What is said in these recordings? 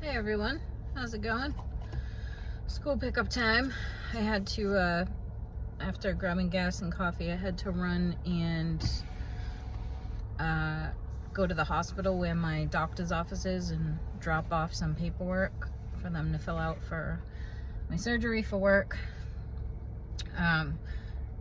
Hey everyone, how's it going? School pickup time. I had to, after grabbing gas and coffee, I had to run and go to the hospital where my doctor's office is and drop off some paperwork for them to fill out for my surgery for work.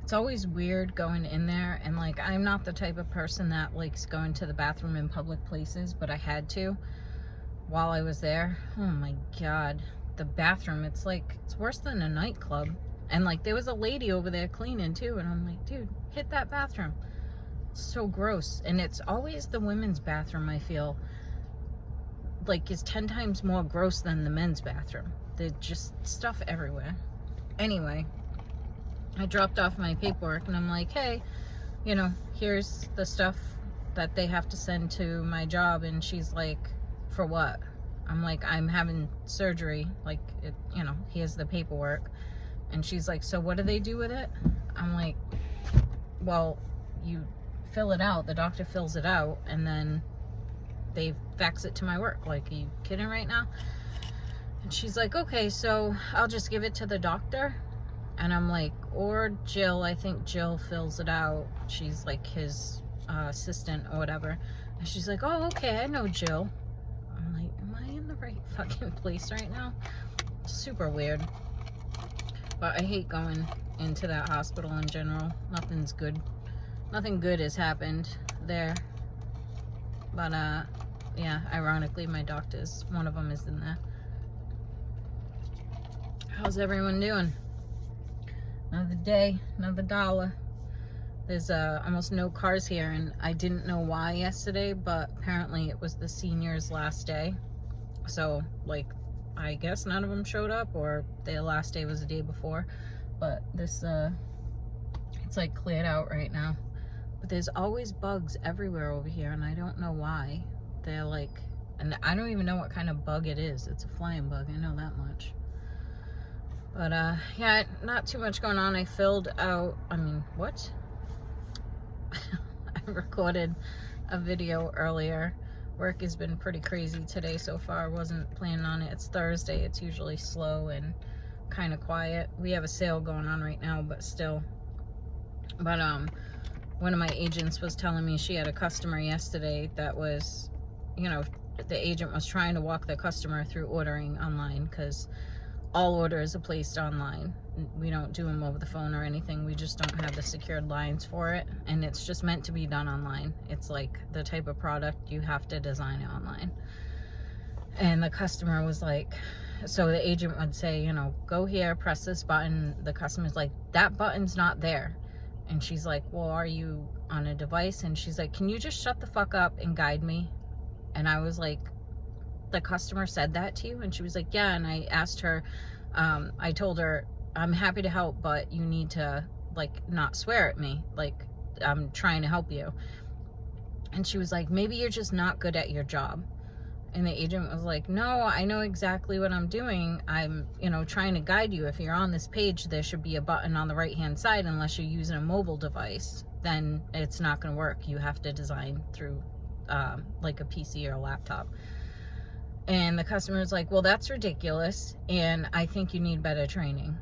It's always weird going in there, and like, I'm not the type of person that likes going to the bathroom in public places, but I had to while I was there. Oh my god, the bathroom, it's worse than a nightclub. And like, there was a lady over there cleaning too, and I'm like, dude, hit that bathroom. It's so gross. And it's always the women's bathroom, I feel like, is 10 times more gross than the men's bathroom. There's just stuff everywhere. Anyway, I dropped off my paperwork and I'm like, hey, you know, here's the stuff that they have to send to my job. And she's like, for what? I'm like, I'm having surgery, like, it, you know, here's the paperwork. And she's like, so what do they do with it? I'm like, well, you fill it out, the doctor fills it out, and then they fax it to my work. Like, are you kidding right now? And she's like, okay, so I'll just give it to the doctor. And I'm like, or Jill, I think Jill fills it out. She's like his assistant or whatever. And she's like, oh, okay, I know Jill. I'm like, am I in the right fucking place right now? Super weird. But I hate going into that hospital in general. Nothing's good. Nothing good has happened there. But yeah, ironically, my doctors, one of them is in there. How's everyone doing? Another day, another dollar. There's almost no cars here, and I didn't know why yesterday, but apparently it was the seniors' last day. So, like, I guess none of them showed up, or their last day was the day before. But this, it's like cleared out right now. But there's always bugs everywhere over here, and I don't know why. They're like, and I don't even know what kind of bug it is. It's a flying bug, I know that much. But, yeah, not too much going on. I filled out, what? I recorded a video earlier. Work has been pretty crazy today so far. Wasn't planning on it. It's Thursday. It's usually slow and kind of quiet. We have a sale going on right now, but still. But, one of my agents was telling me she had a customer yesterday that was, you know, the agent was trying to walk the customer through ordering online, because all orders are placed online. We don't do them over the phone or anything. We just don't have the secured lines for it, and it's just meant to be done online. It's like the type of product you have to design it online. And the customer was like, so the agent would say, you know, go here, press this button. The customer's like, that button's not there. And she's like, well, are you on a device? And she's like, can you just shut the fuck up and guide me? And I was like, the customer said that to you? And she was like, yeah. And I asked her, I told her, I'm happy to help, but you need to, like, not swear at me. Like, I'm trying to help you. And she was like, maybe you're just not good at your job. And the agent was like, no, I know exactly what I'm doing. I'm, you know, trying to guide you. If you're on this page, there should be a button on the right-hand side. Unless you're using a mobile device, then it's not going to work. You have to design through, like a PC or a laptop. And the customer was like, well, that's ridiculous, and I think you need better training.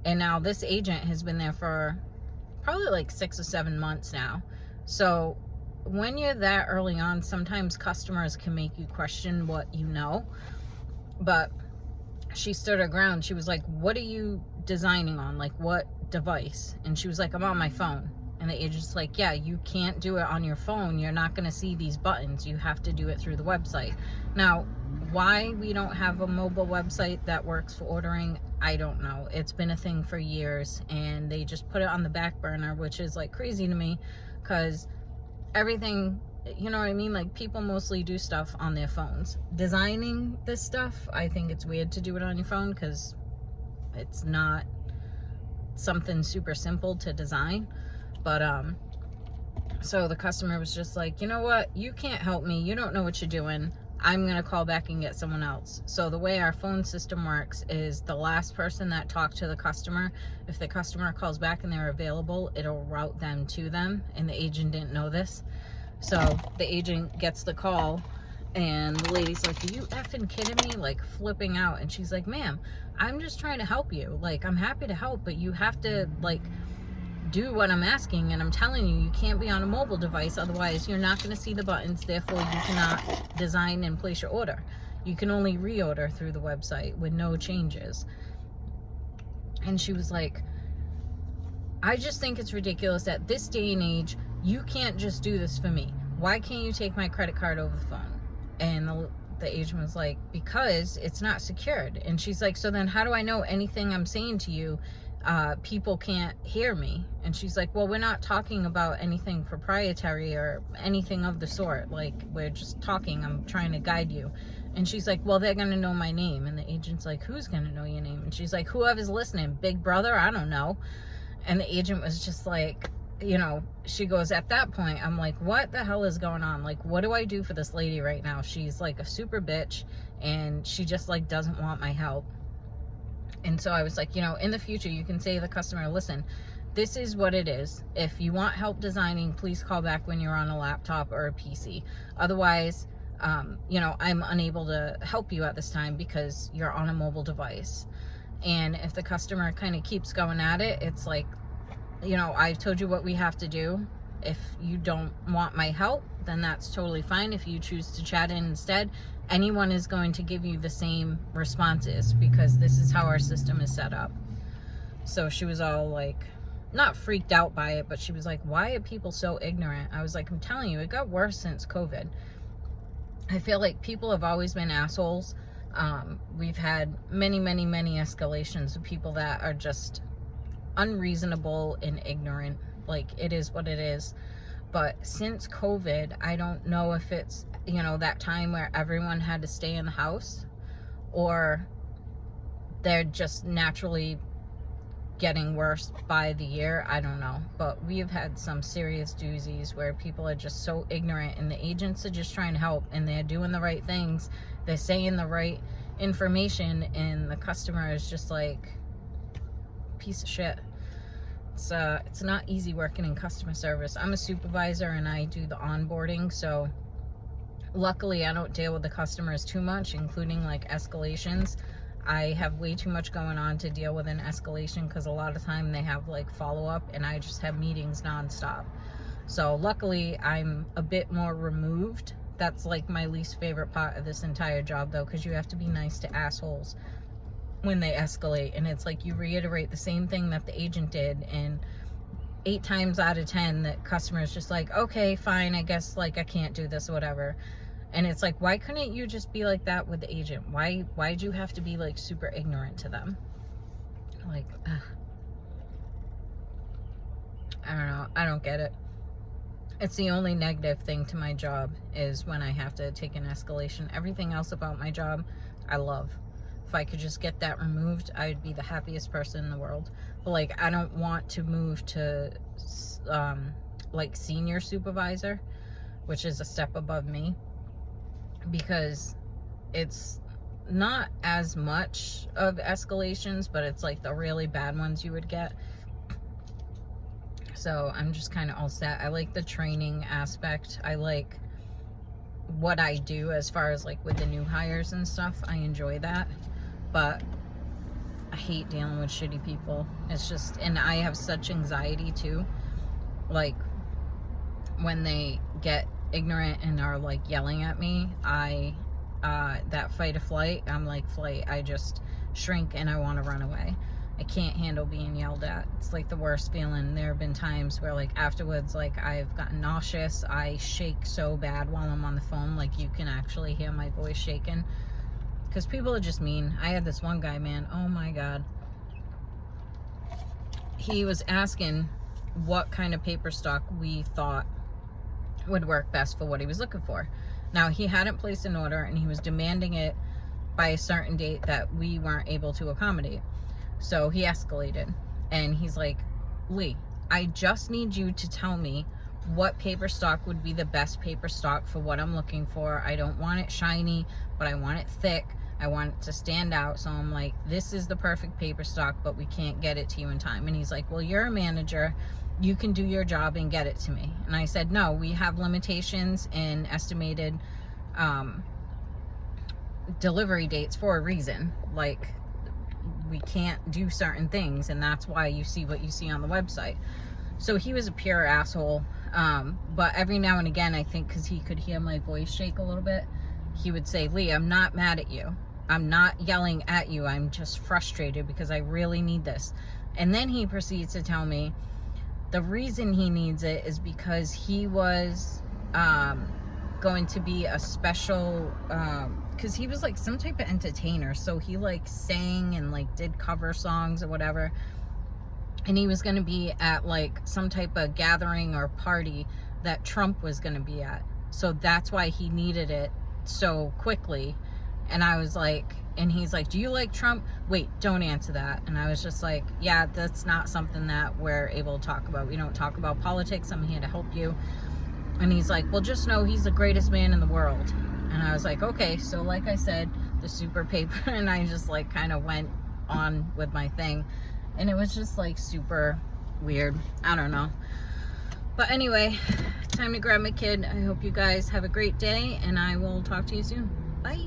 And now this agent has been there for probably like 6 or 7 months now. So when you're that early on, sometimes customers can make you question what you know. But she stood her ground. She was like, what are you designing on? Like, what device? And she was like, I'm on my phone. And the agent's like, yeah, you can't do it on your phone. You're not going to see these buttons. You have to do it through the website. Now, why we don't have a mobile website that works for ordering, I don't know. It's been a thing for years, and they just put it on the back burner, which is like crazy to me, because everything, you know what I mean? Like, people mostly do stuff on their phones. Designing this stuff, I think it's weird to do it on your phone, because it's not something super simple to design. But so the customer was just like, you know what, you can't help me, you don't know what you're doing, I'm gonna call back and get someone else. So the way our phone system works is the last person that talked to the customer, if the customer calls back and they're available, it'll route them to them. And the agent didn't know this, so the agent gets the call And the lady's like, are you effing kidding me? Like, flipping out. And she's like, ma'am, I'm just trying to help you. Like, I'm happy to help, but you have to, like, do what I'm asking. And I'm telling you, you can't be on a mobile device. Otherwise, you're not going to see the buttons. Therefore, you cannot design and place your order. You can only reorder through the website with no changes. And she was like, I just think it's ridiculous at this day and age, you can't just do this for me. Why can't you take my credit card over the phone? And the agent was like, because it's not secured. And she's like, so then how do I know anything I'm saying to you, people can't hear me? And she's like, well, we're not talking about anything proprietary or anything of the sort. Like, we're just talking. I'm trying to guide you. And she's like, well, they're going to know my name. And the agent's like, who's going to know your name? And she's like, whoever's listening, Big Brother, I don't know. And the agent was just like, you know, she goes, at that point, I'm like, what the hell is going on? Like, what do I do for this lady right now? She's like a super bitch, and she just like doesn't want my help. And so I was like, you know, in the future, you can say to the customer, listen, this is what it is. If you want help designing, please call back when you're on a laptop or a PC. Otherwise, you know, I'm unable to help you at this time because you're on a mobile device. And if the customer kind of keeps going at it, it's like, you know, I've told you what we have to do. If you don't want my help, then that's totally fine. If you choose to chat in instead, anyone is going to give you the same responses because this is how our system is set up. So she was all like, not freaked out by it, but she was like, why are people so ignorant? I was like, I'm telling you, it got worse since COVID. I feel like people have always been assholes. We've had many escalations of people that are just unreasonable and ignorant. Like, it is what it is. But since COVID, I don't know if it's, you know, that time where everyone had to stay in the house, or they're just naturally getting worse by the year. I don't know. But we have had some serious doozies where people are just so ignorant, and the agents are just trying to help, and they're doing the right things. They're saying the right information, and the customer is just like, piece of shit. It's not easy working in customer service. I'm a supervisor and I do the onboarding, so luckily I don't deal with the customers too much, including like escalations. I have way too much going on to deal with an escalation because a lot of time they have like follow-up, and I just have meetings nonstop. So luckily I'm a bit more removed. That's like my least favorite part of this entire job though, because you have to be nice to assholes when they escalate, and it's like you reiterate the same thing that the agent did, and 8 times out of 10 the customer is just like, okay, fine, I guess like I can't do this or whatever. And it's like, why couldn't you just be like that with the agent? Why'd you have to be like super ignorant to them? Like, I don't know, I don't get it. It's the only negative thing to my job is when I have to take an escalation. Everything else about my job I love. If I could just get that removed, I'd be the happiest person in the world. But like, I don't want to move to like senior supervisor, which is a step above me, because it's not as much of escalations, but it's like the really bad ones you would get. So I'm just kind of all set. I like the training aspect. I like what I do as far as like with the new hires and stuff. I enjoy that. But I hate dealing with shitty people. It's just, and I have such anxiety too. Like, when they get ignorant and are like yelling at me, that fight or flight, I'm like flight. I just shrink and I want to run away. I can't handle being yelled at. It's like the worst feeling. There have been times where like afterwards, like I've gotten nauseous. I shake so bad while I'm on the phone. Like, you can actually hear my voice shaking. Because people are just mean. I had this one guy, man, oh my God. He was asking what kind of paper stock we thought would work best for what he was looking for. Now, he hadn't placed an order, and he was demanding it by a certain date that we weren't able to accommodate. So he escalated, and he's like, Lee, I just need you to tell me what paper stock would be the best paper stock for what I'm looking for. I don't want it shiny, but I want it thick. I want it to stand out. So I'm like, this is the perfect paper stock, but we can't get it to you in time. And he's like, well, you're a manager. You can do your job and get it to me. And I said, no, we have limitations and estimated delivery dates for a reason. Like, we can't do certain things, and that's why you see what you see on the website. So he was a pure asshole. But every now and again, I think because he could hear my voice shake a little bit, he would say, Lee, I'm not mad at you. I'm not yelling at you. I'm just frustrated because I really need this. And then he proceeds to tell me the reason he needs it is because he was going to be a special, because he was like some type of entertainer. So he like sang and like did cover songs or whatever. And he was going to be at like some type of gathering or party that Trump was going to be at. So that's why he needed it so quickly. And I was like, and he's like, do you like Trump? Wait, don't answer that. And I was just like, yeah, that's not something that we're able to talk about. We don't talk about politics. I'm here to help you. And he's like, well, just know he's the greatest man in the world. And I was like, okay. So like I said, the super paper, and I just like kind of went on with my thing. And it was just like super weird. I don't know. But anyway, time to grab my kid. I hope you guys have a great day, and I will talk to you soon. Bye.